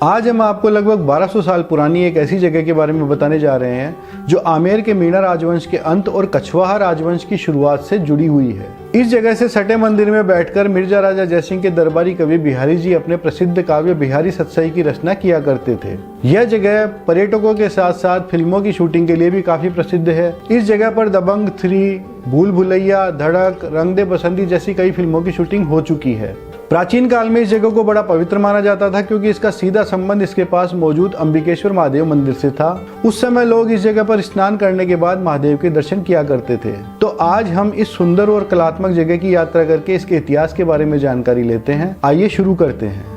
आज हम आपको लगभग 1200 साल पुरानी एक ऐसी जगह के बारे में बताने जा रहे हैं जो आमेर के मीणा राजवंश के अंत और कछवाहा राजवंश की शुरुआत से जुड़ी हुई है। इस जगह से सटे मंदिर में बैठकर मिर्जा राजा जयसिंह के दरबारी कवि बिहारी जी अपने प्रसिद्ध काव्य बिहारी सतसई की रचना किया करते थे। यह जगह पर्यटकों के साथ साथ फिल्मों की शूटिंग के लिए भी काफी प्रसिद्ध है। इस जगह पर दबंग 3, भूल भुलैया, धड़क, रंग दे बसंती जैसी कई फिल्मों की शूटिंग हो चुकी है। प्राचीन काल में इस जगह को बड़ा पवित्र माना जाता था क्योंकि इसका सीधा संबंध इसके पास मौजूद अंबिकेश्वर महादेव मंदिर से था। उस समय लोग इस जगह पर स्नान करने के बाद महादेव के दर्शन किया करते थे। तो आज हम इस सुंदर और कलात्मक जगह की यात्रा करके इसके इतिहास के बारे में जानकारी लेते हैं। आइए शुरू करते हैं।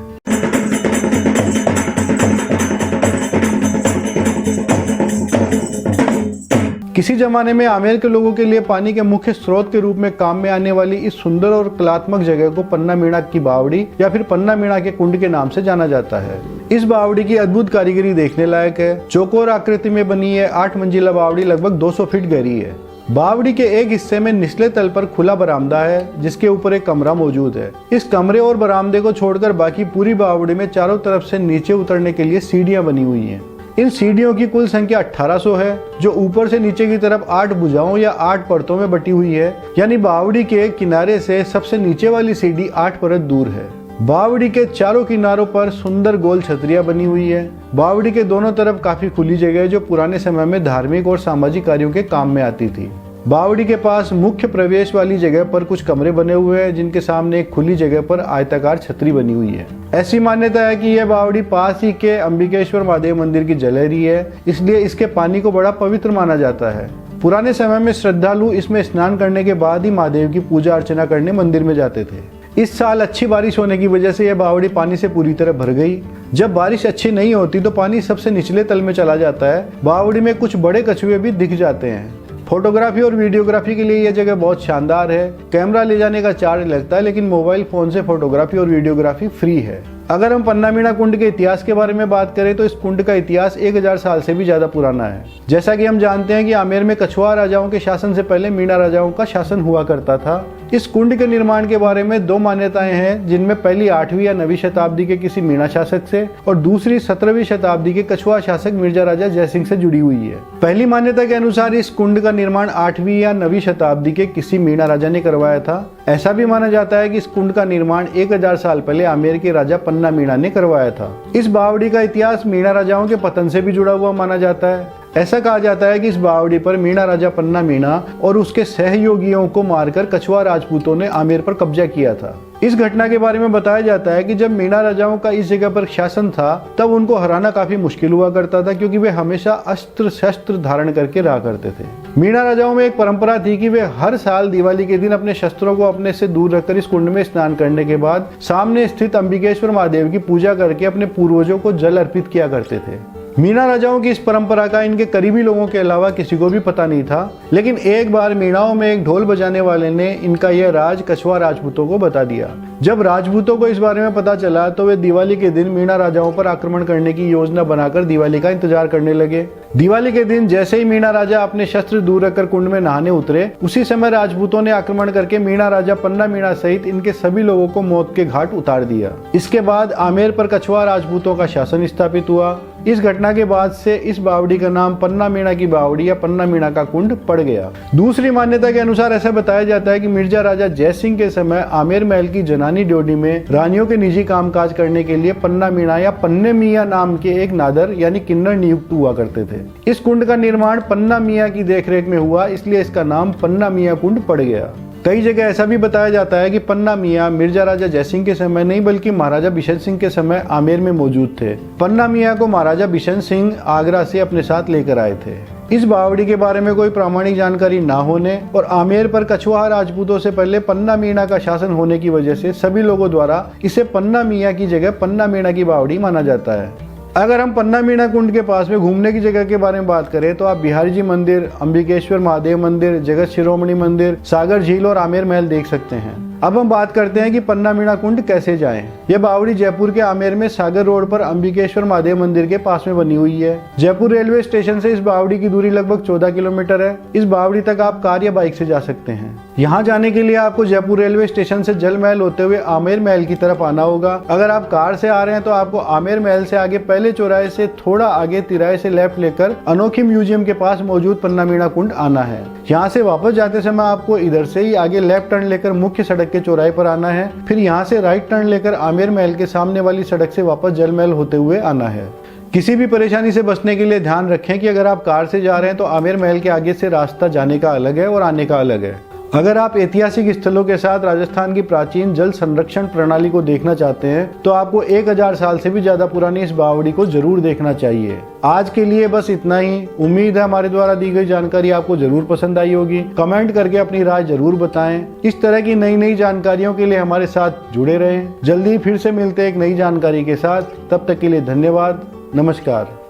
किसी जमाने में आमेर के लोगों के लिए पानी के मुख्य स्रोत के रूप में काम में आने वाली इस सुंदर और कलात्मक जगह को पन्ना मीणा की बावड़ी या फिर पन्ना मीणा के कुंड के नाम से जाना जाता है। इस बावड़ी की अद्भुत कारीगरी देखने लायक है। चौकोर आकृति में बनी है 8 मंजिला बावड़ी लगभग 200 फीट गहरी है। बावड़ी के एक हिस्से में निचले तल पर खुला बरामदा है जिसके ऊपर एक कमरा मौजूद है। इस कमरे और बरामदे को छोड़कर बाकी पूरी बावड़ी में चारों तरफ से नीचे उतरने के लिए सीढ़ियां बनी हुई हैं। इन सीढ़ियों की कुल संख्या 1800 है जो ऊपर से नीचे की तरफ 8 भुजाओं या 8 परतों में बटी हुई है। यानी बावड़ी के किनारे से सबसे नीचे वाली सीढ़ी 8 परत दूर है। बावड़ी के चारों किनारों पर सुंदर गोल छतरियां बनी हुई है। बावड़ी के दोनों तरफ काफी खुली जगह है जो पुराने समय में धार्मिक और सामाजिक कार्यों के काम में आती थी। बावड़ी के पास मुख्य प्रवेश वाली जगह पर कुछ कमरे बने हुए हैं जिनके सामने एक खुली जगह पर आयताकार छतरी बनी हुई है। ऐसी मान्यता है कि यह बावड़ी पास ही के अंबिकेश्वर महादेव मंदिर की जलहरी है, इसलिए इसके पानी को बड़ा पवित्र माना जाता है। पुराने समय में श्रद्धालु इसमें स्नान करने के बाद ही महादेव की पूजा अर्चना करने मंदिर में जाते थे। इस साल अच्छी बारिश होने की वजह से यह बावड़ी पानी से पूरी तरह भर गई। जब बारिश अच्छी नहीं होती तो पानी सबसे निचले तल में चला जाता है। बावड़ी में कुछ बड़े कछुए भी दिख जाते हैं। फोटोग्राफी और वीडियोग्राफी के लिए यह जगह बहुत शानदार है। कैमरा ले जाने का चार्ज लगता है लेकिन मोबाइल फोन से फोटोग्राफी और वीडियोग्राफी फ्री है। अगर हम पन्ना मीणा कुंड के इतिहास के बारे में बात करें तो इस कुंड का इतिहास 1000 साल से भी ज्यादा पुराना है। जैसा कि हम जानते हैं कि आमेर में कछवाहा राजाओं के शासन से पहले मीणा राजाओं का शासन हुआ करता था। इस कुंड के निर्माण के बारे में 2 मान्यताएं हैं जिनमें पहली 8वीं या 9वीं शताब्दी के किसी मीणा शासक से और दूसरी 17वीं शताब्दी के कछवाहा शासक मिर्जा राजा जयसिंह से जुड़ी हुई है। पहली मान्यता के अनुसार इस कुंड का निर्माण 8वीं या 9वीं शताब्दी के किसी मीणा राजा ने करवाया था। ऐसा भी माना जाता है कि इस कुंड का निर्माण 1000 साल पहले आमेर के राजा पन्ना मीणा ने करवाया था। इस बावड़ी का इतिहास मीणा राजाओं के पतन से भी जुड़ा हुआ माना जाता है। ऐसा कहा जाता है कि इस बावड़ी पर मीणा राजा पन्ना मीणा और उसके सहयोगियों को मारकर कछवाहा राजपूतों ने आमेर पर कब्जा किया था। इस घटना के बारे में बताया जाता है कि जब मीणा राजाओं का इस जगह पर शासन था तब उनको हराना काफी मुश्किल हुआ करता था क्योंकि वे हमेशा अस्त्र शस्त्र धारण करके रहा करते थे। मीणा राजाओं में एक परंपरा थी कि वे हर साल दिवाली के दिन अपने शस्त्रों को अपने से दूर रखकर इस कुंड में स्नान करने के बाद सामने स्थित अंबिकेश्वर महादेव की पूजा करके अपने पूर्वजों को जल अर्पित किया करते थे। मीणा राजाओं की इस परंपरा का इनके करीबी लोगों के अलावा किसी को भी पता नहीं था, लेकिन एक बार मीणाओं में एक ढोल बजाने वाले ने इनका यह राज कछवाहा राजपूतों को बता दिया। जब राजपूतों को इस बारे में पता चला तो वे दिवाली के दिन मीणा राजाओं पर आक्रमण करने की योजना बनाकर दिवाली का इंतजार करने लगे। दिवाली के दिन जैसे ही मीणा राजा अपने शस्त्र दूर रखकर कुंड में नहाने उतरे, उसी समय राजपूतों ने आक्रमण करके मीणा राजा पन्ना मीणा सहित इनके सभी लोगों को मौत के घाट उतार दिया। इसके बाद आमेर पर कछवाहा राजपूतों का शासन स्थापित हुआ। इस घटना के बाद से इस बावड़ी का नाम पन्ना मीणा की बावड़ी या पन्ना मीणा का कुंड पड़ गया। दूसरी मान्यता के अनुसार ऐसा बताया जाता है कि मिर्जा राजा जयसिंह के समय आमेर महल की जनानी ड्योढ़ी में रानियों के निजी कामकाज करने के लिए पन्ना मीणा या पन्ने मियाँ नाम के एक नादर यानी किन्नर नियुक्त हुआ करते थे। इस कुंड का निर्माण पन्ना मियाँ की देखरेख में हुआ, इसलिए इसका नाम पन्ना मियाँ कुंड पड़ गया। कई जगह ऐसा भी बताया जाता है कि पन्ना मियाँ मिर्जा राजा जयसिंह के समय नहीं बल्कि महाराजा बिशन सिंह के समय आमेर में मौजूद थे। पन्ना मियाँ को महाराजा बिशन सिंह आगरा से अपने साथ लेकर आए थे। इस बावड़ी के बारे में कोई प्रामाणिक जानकारी ना होने और आमेर पर कछवाहा राजपूतों से पहले पन्ना मीणा का शासन होने की वजह से सभी लोगों द्वारा इसे पन्ना मियाँ की जगह पन्ना मीणा की बावड़ी माना जाता है। अगर हम पन्ना मीणा कुंड के पास में घूमने की जगह के बारे में बात करें तो आप बिहारी जी मंदिर, अंबिकेश्वर महादेव मंदिर, जगत शिरोमणि मंदिर, सागर झील और आमेर महल देख सकते हैं। अब हम बात करते हैं कि पन्ना मीणा कुंड कैसे जाएं। यह बावड़ी जयपुर के आमेर में सागर रोड पर अंबिकेश्वर महादेव मंदिर के पास में बनी हुई है। जयपुर रेलवे स्टेशन से इस बावड़ी की दूरी लगभग 14 किलोमीटर है। इस बावड़ी तक आप कार या बाइक से जा सकते हैं। यहाँ जाने के लिए आपको जयपुर रेलवे स्टेशन से जल महल होते हुए आमेर महल की तरफ आना होगा। अगर आप कार से आ रहे हैं तो आपको आमेर महल से आगे पहले चौराहे से थोड़ा आगे तिराहे से लेफ्ट लेकर अनोखी म्यूजियम के पास मौजूद पन्ना मीणा कुंड आना है। यहाँ से वापस जाते समय आपको इधर से ही आगे लेफ्ट टर्न लेकर मुख्य सड़क के चौराहे पर आना है। फिर यहाँ से राइट टर्न लेकर आमेर महल के सामने वाली सड़क से वापस जल महल होते हुए आना है। किसी भी परेशानी से बचने के लिए ध्यान रखें कि अगर आप कार से जा रहे हैं तो आमेर महल के आगे से रास्ता जाने का अलग है और आने का अलग है। अगर आप ऐतिहासिक स्थलों के साथ राजस्थान की प्राचीन जल संरक्षण प्रणाली को देखना चाहते हैं तो आपको 1000 साल से भी ज्यादा पुरानी इस बावड़ी को जरूर देखना चाहिए। आज के लिए बस इतना ही। उम्मीद है हमारे द्वारा दी गई जानकारी आपको जरूर पसंद आई होगी। कमेंट करके अपनी राय जरूर बताएं। इस तरह की नई नई जानकारियों के लिए हमारे साथ जुड़े रहें। जल्दी फिर से मिलते हैं एक नई जानकारी के साथ। तब तक के लिए धन्यवाद। नमस्कार।